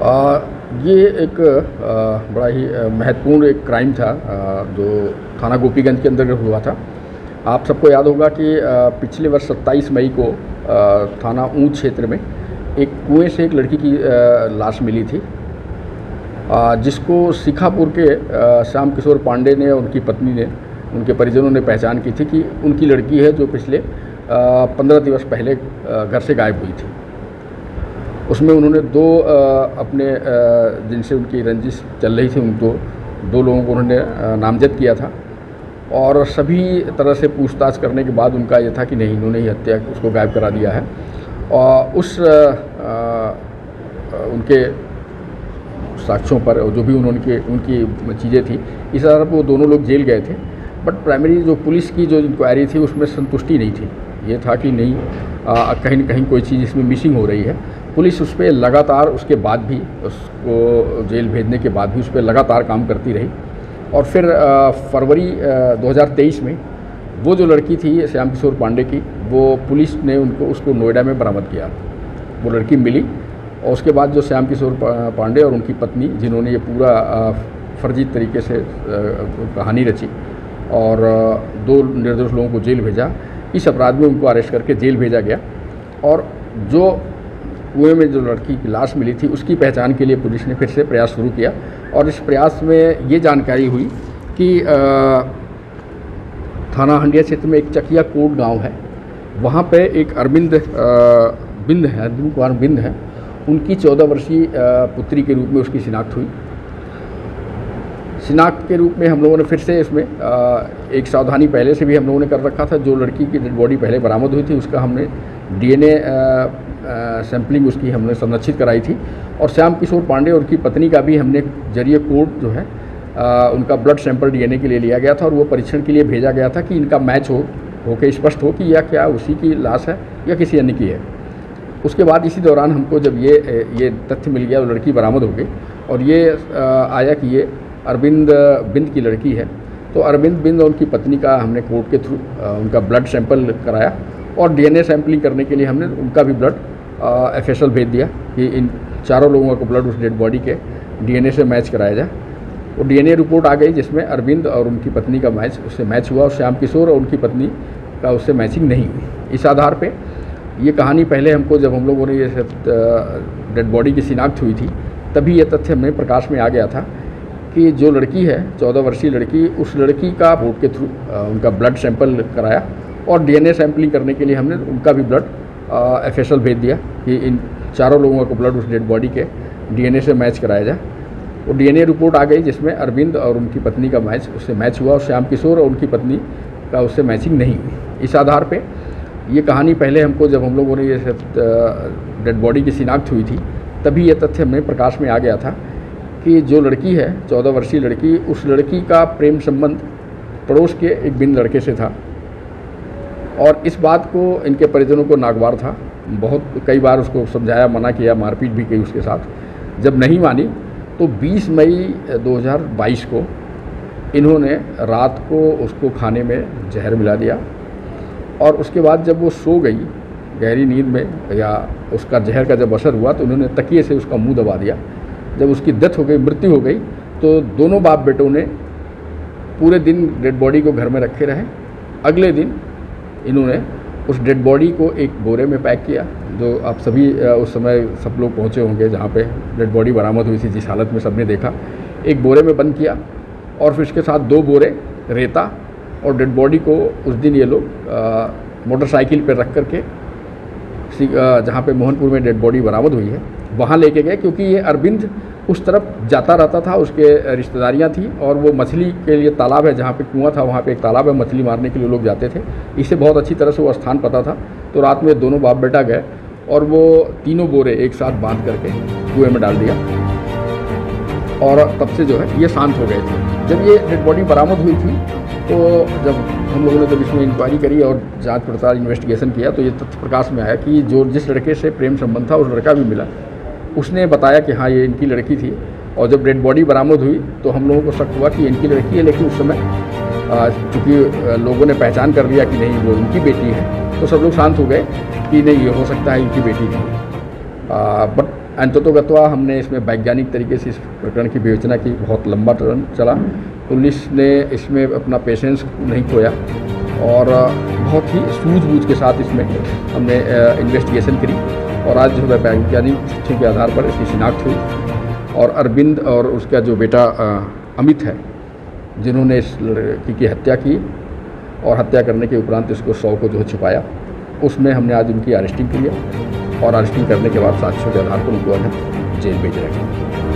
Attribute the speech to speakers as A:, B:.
A: आ, ये एक बड़ा ही महत्वपूर्ण एक क्राइम था जो थाना गोपीगंज के अंदर हुआ था। आप सबको याद होगा कि पिछले वर्ष 27 मई को थाना ऊंच क्षेत्र में एक कुएं से एक लड़की की लाश मिली थी, जिसको सीखापुर के श्याम किशोर पांडे ने और उनकी पत्नी ने, उनके परिजनों ने पहचान की थी कि उनकी लड़की है जो पिछले 15 दिवस पहले घर से गायब हुई थी। उसमें उन्होंने अपने जिनसे उनकी रंजिश चल रही थी उनको 2 लोगों को उन्होंने नामजद किया था और सभी तरह से पूछताछ करने के बाद उनका ये था कि नहीं, इन्होंने ही हत्या उसको गायब करा दिया है। और उनके साक्ष्यों पर जो भी उनकी चीज़ें थी, इस आधार पर वो दोनों लोग जेल गए थे। बट प्राइमरी जो पुलिस की जो इंक्वायरी थी उसमें संतुष्टि नहीं थी। ये था कि नहीं, कहीं न कहीं कोई चीज़ इसमें मिसिंग हो रही है। पुलिस उस पर लगातार, उसके बाद भी, उसको जेल भेजने के बाद भी उस पर लगातार काम करती रही। और फिर फरवरी 2023 में वो जो लड़की थी श्याम किशोर पांडे की, वो पुलिस ने उसको नोएडा में बरामद किया। वो लड़की मिली और उसके बाद जो श्याम किशोर पांडे और उनकी पत्नी, जिन्होंने ये पूरा फर्जी तरीके से कहानी रची और 2 निर्दोष लोगों को जेल भेजा, इस अपराध में उनको अरेस्ट करके जेल भेजा गया। और जो कुएं में जो लड़की की लाश मिली थी उसकी पहचान के लिए पुलिस ने फिर से प्रयास शुरू किया। और इस प्रयास में ये जानकारी हुई कि थाना हंडिया क्षेत्र में एक चकिया कोट गांव है, वहाँ पे एक अरविंद कुमार बिंद है, उनकी 14 वर्षीय पुत्री के रूप में उसकी शिनाख्त हुई। शिनाख्त के रूप में हम लोगों ने फिर से इसमें एक सावधानी पहले से भी हम लोगों ने कर रखा था। जो लड़की की डेड बॉडी पहले बरामद हुई थी उसका हमने DNA सैम्पलिंग उसकी हमने संरक्षित कराई थी। और श्याम किशोर पांडे और उनकी पत्नी का भी हमने जरिए कोर्ट जो है उनका ब्लड सैंपल DNA के लिए लिया गया था और वो परीक्षण के लिए भेजा गया था कि इनका मैच होके स्पष्ट हो कि या क्या उसी की लाश है या किसी अन्य की है। उसके बाद इसी दौरान हमको जब ये तथ्य मिल गया, वो लड़की बरामद हो गई और ये आया कि ये अरविंद बिंद की लड़की है। तो अरविंद बिंद और उनकी पत्नी का हमने कोर्ट के थ्रू उनका ब्लड सैंपल कराया और DNA सैंपलिंग करने के लिए हमने उनका भी ब्लड FSL भेज दिया कि इन चारों लोगों का ब्लड उस डेड बॉडी के DNA से मैच कराया जाए। वो DNA रिपोर्ट आ गई जिसमें अरविंद और उनकी पत्नी का उससे मैच हुआ और श्याम किशोर और उनकी पत्नी का उससे मैचिंग नहीं हुई। इस आधार पे ये कहानी पहले हमको, जब हम लोगों ने ये डेड बॉडी की शिनाख्त हुई थी, तभी ये तथ्य हमें प्रकाश में आ गया था कि जो लड़की है 14 वर्षीय लड़की, उस लड़की का कोर्ट के थ्रू उनका ब्लड सैंपल कराया और DNA सैंपलिंग करने के लिए हमने उनका भी ब्लड FSL भेज दिया कि इन चारों लोगों का ब्लड उस डेड बॉडी के DNA से मैच कराया जाए। वो DNA रिपोर्ट आ गई जिसमें अरविंद और उनकी पत्नी का उससे मैच हुआ और श्याम किशोर और उनकी पत्नी का उससे मैचिंग नहीं हुई। इस आधार पे ये कहानी पहले हमको, जब हम लोगों ने ये डेड बॉडी की शिनाख्त हुई थी, तभी ये तथ्य हमें प्रकाश में आ गया था कि जो लड़की है 14 वर्षीय लड़की, उस लड़की का प्रेम संबंध पड़ोस के एक बिंद लड़के से था। और इस बात को इनके परिजनों को नागवार था। कई बार उसको समझाया, मना किया, मारपीट भी की उसके साथ। जब नहीं मानी तो 20 मई 2022 को इन्होंने रात को उसको खाने में जहर मिला दिया और उसके बाद जब वो सो गई गहरी नींद में, या उसका जहर का जब असर हुआ, तो उन्होंने तकिए से उसका मुंह दबा दिया। जब उसकी डेथ हो गई, मृत्यु हो गई, तो दोनों बाप बेटों ने पूरे दिन डेड बॉडी को घर में रखे रहे। अगले दिन इन्होंने उस डेड बॉडी को एक बोरे में पैक किया, जो आप सभी उस समय सब लोग पहुँचे होंगे जहाँ पे डेड बॉडी बरामद हुई थी, जिस हालत में सबने देखा। एक बोरे में बंद किया और फिर उसके साथ 2 बोरे रेता और डेड बॉडी को उस दिन ये लोग मोटरसाइकिल पर रख करके जहाँ पे मोहनपुर में डेड बॉडी बरामद हुई है वहाँ लेके गए, क्योंकि ये अरविंद उस तरफ जाता रहता था, उसके रिश्तेदारियाँ थी और वो मछली के लिए तालाब है, जहाँ पे कुआं था वहाँ पे एक तालाब है, मछली मारने के लिए लोग जाते थे। इसे बहुत अच्छी तरह से वो स्थान पता था। तो रात में दोनों बाप बेटा गए और वो तीनों बोरे एक साथ बांध करके कुएँ में डाल दिया और तब से जो है ये शांत हो गए थे। जब ये डेड बॉडी बरामद हुई थी तो जब हम लोगों ने जब इसमें इंक्वायरी करी और जांच पड़ताल इन्वेस्टिगेशन किया, तो ये तथ्य प्रकाश में आया कि जिस लड़के से प्रेम संबंध था, उस लड़का भी मिला। उसने बताया कि हाँ, ये इनकी लड़की थी। और जब डेड बॉडी बरामद हुई तो हम लोगों को शक हुआ कि इनकी लड़की है, लेकिन उस समय चूँकि लोगों ने पहचान कर लिया कि नहीं, वो उनकी बेटी है, तो सब लोग शांत हो गए कि नहीं, ये हो सकता है इनकी बेटी थी। बट अंततोगत्वा हमने इसमें वैज्ञानिक तरीके से इस प्रकरण की विवेचना की, बहुत लंबा टर्न चला। पुलिस ने इसमें अपना पेशेंस नहीं खोया और बहुत ही सूझबूझ के साथ इसमें हमने इन्वेस्टिगेशन करी और आज जो है वैज्ञानिक तथ्यों के आधार पर इसकी शिनाख्त हुई और अरविंद और उसका जो बेटा अमित है, जिन्होंने इस लड़की की हत्या की और हत्या करने के उपरांत इसको 100 को जो है छुपाया, उसमें हमने आज उनकी अरेस्टिंग की है और अरेस्टिंग करने के बाद साक्ष्यों के आधार पर उनको जेल भेज रहे हैं।